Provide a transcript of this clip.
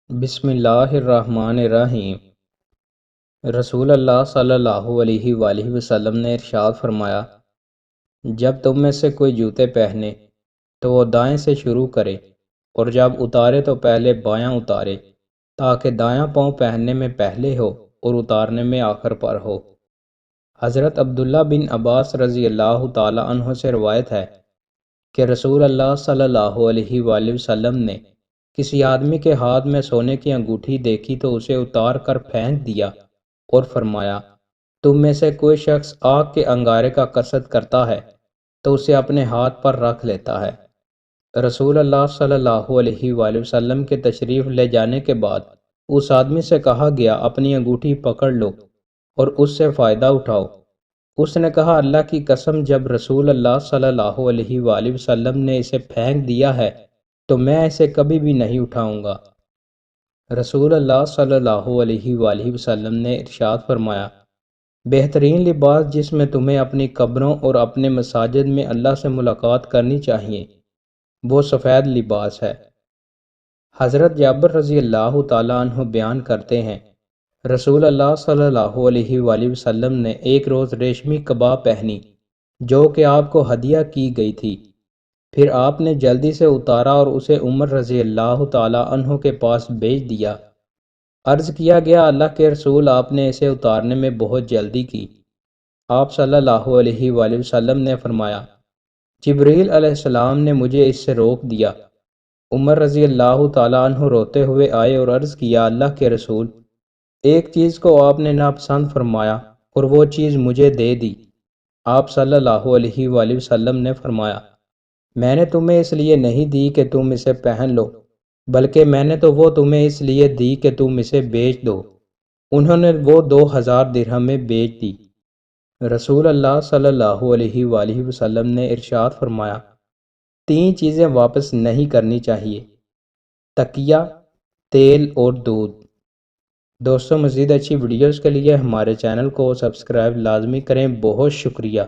بسم اللہ الرحمن الرحیم۔ رسول اللہ صلی اللہ علیہ وآلہ وسلم نے ارشاد فرمایا، جب تم میں سے کوئی جوتے پہنے تو وہ دائیں سے شروع کرے، اور جب اتارے تو پہلے بایاں اتارے، تاکہ دایاں پاؤں پہننے میں پہلے ہو اور اتارنے میں آخر پر ہو۔ حضرت عبداللہ بن عباس رضی اللہ تعالی عنہ سے روایت ہے کہ رسول اللہ صلی اللہ علیہ وآلہ وسلم نے کسی آدمی کے ہاتھ میں سونے کی انگوٹھی دیکھی تو اسے اتار کر پھینک دیا اور فرمایا، تم میں سے کوئی شخص آگ کے انگارے کا قصد کرتا ہے تو اسے اپنے ہاتھ پر رکھ لیتا ہے۔ رسول اللہ صلی اللہ علیہ وآلہ وسلم کے تشریف لے جانے کے بعد اس آدمی سے کہا گیا، اپنی انگوٹھی پکڑ لو اور اس سے فائدہ اٹھاؤ۔ اس نے کہا، اللہ کی قسم، جب رسول اللہ صلی اللہ علیہ وآلہ وسلم نے اسے پھینک دیا ہے تو میں اسے کبھی بھی نہیں اٹھاؤں گا۔ رسول اللہ صلی اللہ علیہ وآلہ وسلم نے ارشاد فرمایا، بہترین لباس جس میں تمہیں اپنی قبروں اور اپنے مساجد میں اللہ سے ملاقات کرنی چاہیے وہ سفید لباس ہے۔ حضرت جابر رضی اللہ تعالیٰ عنہ بیان کرتے ہیں، رسول اللہ صلی اللہ علیہ وآلہ وسلم نے ایک روز ریشمی قبا پہنی جو کہ آپ کو ہدیہ کی گئی تھی، پھر آپ نے جلدی سے اتارا اور اسے عمر رضی اللہ تعالیٰ عنہ کے پاس بھیج دیا۔ عرض کیا گیا، اللہ کے رسول، آپ نے اسے اتارنے میں بہت جلدی کی۔ آپ صلی اللہ علیہ وآلہ وسلم نے فرمایا، جبریل علیہ السلام نے مجھے اس سے روک دیا۔ عمر رضی اللہ تعالیٰ عنہ روتے ہوئے آئے اور عرض کیا، اللہ کے رسول، ایک چیز کو آپ نے ناپسند فرمایا اور وہ چیز مجھے دے دی۔ آپ صلی اللہ علیہ وآلہ وسلم نے فرمایا، میں نے تمہیں اس لیے نہیں دی کہ تم اسے پہن لو، بلکہ میں نے تو وہ تمہیں اس لیے دی کہ تم اسے بیچ دو۔ انہوں نے وہ 2000 درہم میں بیچ دی۔ رسول اللہ صلی اللہ علیہ وآلہ وسلم نے ارشاد فرمایا، 3 چیزیں واپس نہیں کرنی چاہیے: تکیہ، تیل اور دودھ۔ دوستو، مزید اچھی ویڈیوز کے لیے ہمارے چینل کو سبسکرائب لازمی کریں۔ بہت شکریہ۔